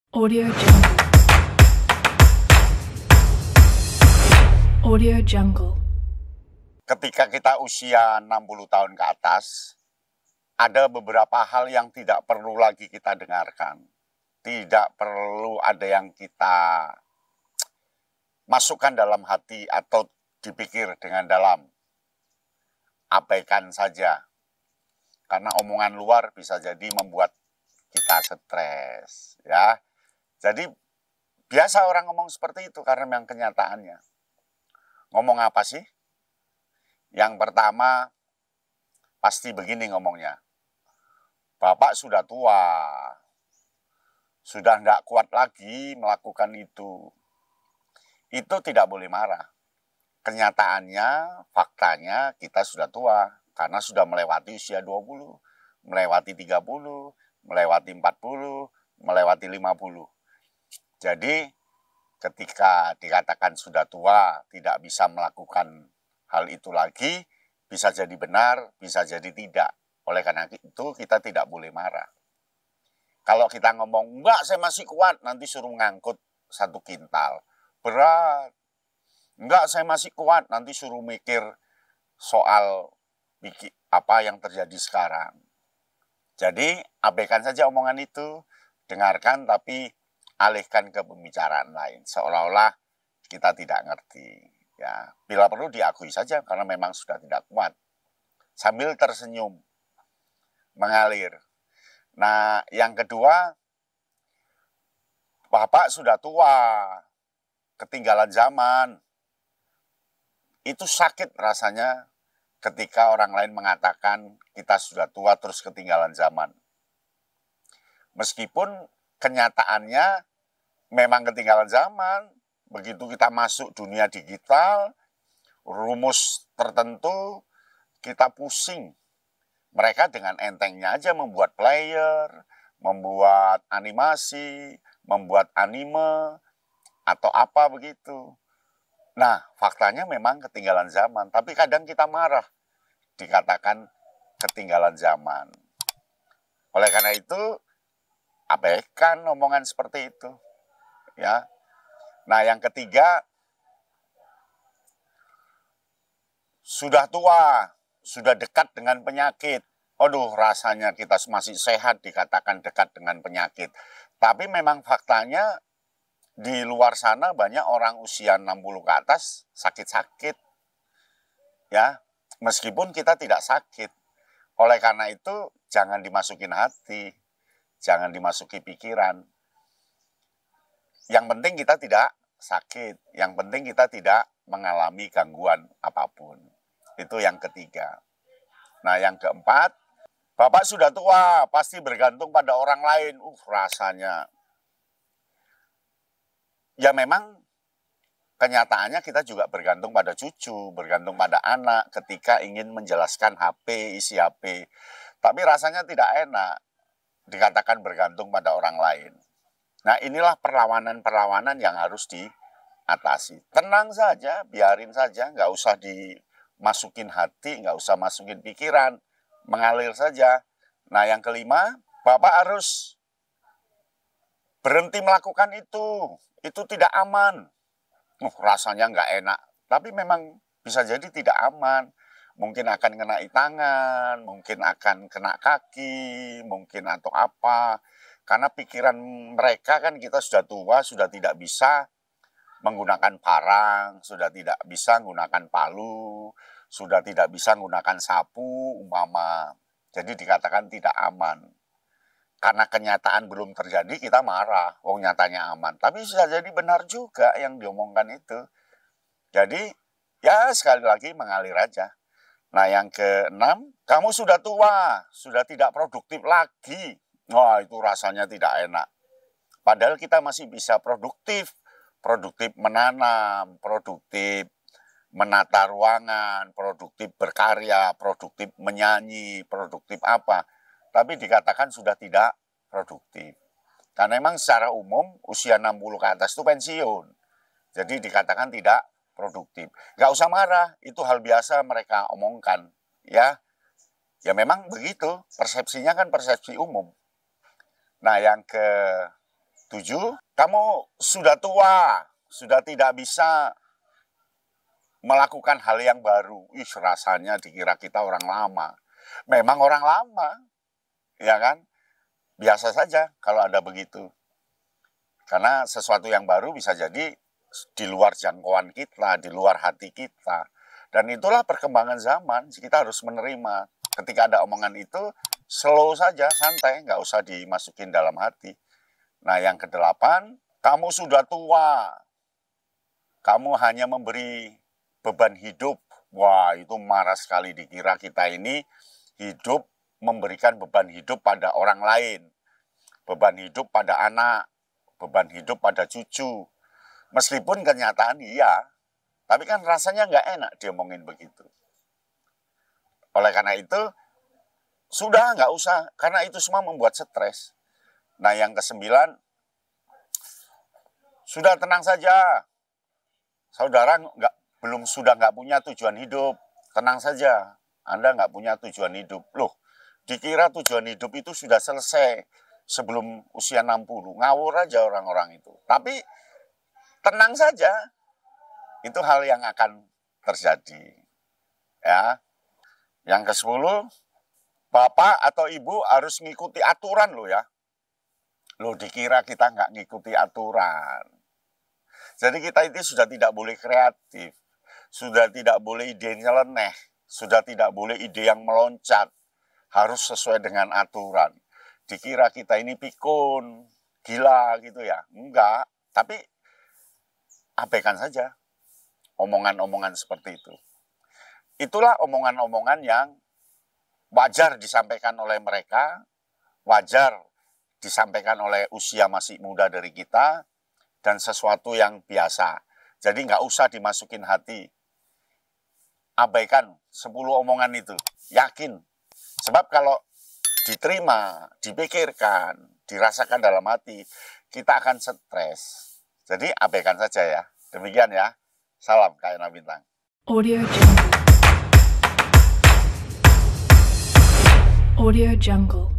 Audio Jungle. Audio Jungle. Ketika kita usia 60 tahun ke atas, ada beberapa hal yang tidak perlu lagi kita dengarkan. Tidak perlu ada yang kita masukkan dalam hati atau dipikir dengan dalam. Abaikan saja. Karena omongan luar bisa jadi membuat kita stres, ya. Jadi biasa orang ngomong seperti itu karena memang kenyataannya. Ngomong apa sih? Yang pertama pasti begini ngomongnya. Bapak sudah tua, sudah nggak kuat lagi melakukan itu. Itu tidak boleh marah. Kenyataannya, faktanya kita sudah tua. Karena sudah melewati usia 20, melewati 30, melewati 40, melewati 50. Jadi ketika dikatakan sudah tua, tidak bisa melakukan hal itu lagi, bisa jadi benar, bisa jadi tidak. Oleh karena itu kita tidak boleh marah. Kalau kita ngomong, enggak saya masih kuat, nanti suruh ngangkut 1 kintal. Berat. Enggak saya masih kuat, nanti suruh mikir soal apa yang terjadi sekarang. Jadi abaikan saja omongan itu, dengarkan tapi alihkan ke pembicaraan lain. Seolah-olah kita tidak ngerti. Ya, bila perlu diakui saja karena memang sudah tidak kuat. Sambil tersenyum, mengalir. Nah, yang kedua, Bapak sudah tua, ketinggalan zaman. Itu sakit rasanya ketika orang lain mengatakan kita sudah tua terus ketinggalan zaman. Meskipun kenyataannya memang ketinggalan zaman, begitu kita masuk dunia digital, rumus tertentu kita pusing. Mereka dengan entengnya aja membuat player, membuat animasi, membuat anime, atau apa begitu. Nah, faktanya memang ketinggalan zaman, tapi kadang kita marah dikatakan ketinggalan zaman. Oleh karena itu, abaikan omongan seperti itu. Ya. Nah, yang ketiga, sudah tua, sudah dekat dengan penyakit. Aduh, rasanya kita masih sehat dikatakan dekat dengan penyakit. Tapi memang faktanya di luar sana banyak orang usia 60 ke atas sakit-sakit. Ya, meskipun kita tidak sakit. Oleh karena itu, jangan dimasukin hati, jangan dimasuki pikiran. Yang penting kita tidak sakit, yang penting kita tidak mengalami gangguan apapun. Itu yang ketiga. Nah, yang keempat, Bapak sudah tua, pasti bergantung pada orang lain. Rasanya. Ya memang kenyataannya kita juga bergantung pada cucu, bergantung pada anak ketika ingin menjelaskan HP, isi HP. Tapi rasanya tidak enak dikatakan bergantung pada orang lain. Nah, inilah perlawanan-perlawanan yang harus diatasi. Tenang saja, biarin saja, nggak usah dimasukin hati, nggak usah masukin pikiran, mengalir saja. Nah, yang kelima, Bapak harus berhenti melakukan itu. Itu tidak aman. Rasanya nggak enak. Tapi memang bisa jadi tidak aman. Mungkin akan kena tangan, mungkin akan kena kaki, mungkin atau apa. Karena pikiran mereka kan kita sudah tua, sudah tidak bisa menggunakan parang, sudah tidak bisa menggunakan palu, sudah tidak bisa menggunakan sapu, umpama. Jadi dikatakan tidak aman. Karena kenyataan belum terjadi, kita marah. Oh, nyatanya aman. Tapi bisa jadi benar juga yang diomongkan itu. Jadi, ya sekali lagi mengalir aja. Nah, yang keenam, kamu sudah tua, sudah tidak produktif lagi. Wah, itu rasanya tidak enak. Padahal kita masih bisa produktif. Produktif menanam, produktif menata ruangan, produktif berkarya, produktif menyanyi, produktif apa. Tapi dikatakan sudah tidak produktif. Karena memang secara umum usia 60 ke atas itu pensiun. Jadi dikatakan tidak produktif. Nggak usah marah, itu hal biasa mereka omongkan. Ya memang begitu, persepsinya kan persepsi umum. Nah, yang 7, kamu sudah tua, sudah tidak bisa melakukan hal yang baru. Ih, rasanya dikira kita orang lama. Memang orang lama, ya kan? Biasa saja kalau ada begitu. Karena sesuatu yang baru bisa jadi di luar jangkauan kita, di luar hati kita. Dan itulah perkembangan zaman, kita harus menerima. Ketika ada omongan itu, slow saja, santai, nggak usah dimasukin dalam hati. Nah, yang ke-8, kamu sudah tua, kamu hanya memberi beban hidup. Wah, itu marah sekali, dikira kita ini hidup memberikan beban hidup pada orang lain. Beban hidup pada anak, beban hidup pada cucu. Meskipun kenyataan iya, tapi kan rasanya nggak enak diomongin begitu. Oleh karena itu, sudah nggak usah, karena itu semua membuat stres. Nah, yang ke-9, sudah tenang saja. Saudara sudah nggak punya tujuan hidup, tenang saja. Anda nggak punya tujuan hidup. Loh, dikira tujuan hidup itu sudah selesai sebelum usia 60. Ngawur aja orang-orang itu. Tapi tenang saja. Itu hal yang akan terjadi. Ya. Yang ke-10, bapak atau ibu harus ngikuti aturan loh ya. Loh, dikira kita nggak ngikuti aturan. Jadi kita itu sudah tidak boleh kreatif. Sudah tidak boleh ide nyeleneh. Sudah tidak boleh ide yang meloncat. Harus sesuai dengan aturan. Dikira kita ini pikun, gila gitu ya. Enggak, tapi abaikan saja omongan-omongan seperti itu. Itulah omongan-omongan yang wajar disampaikan oleh mereka, wajar disampaikan oleh usia masih muda dari kita, dan sesuatu yang biasa. Jadi nggak usah dimasukin hati. Abaikan 10 omongan itu, yakin. Sebab kalau diterima, dipikirkan, dirasakan dalam hati, kita akan stres. Jadi abaikan saja ya. Demikian ya. Salam Kayana Bintang. Audio Jungle. Audio Jungle.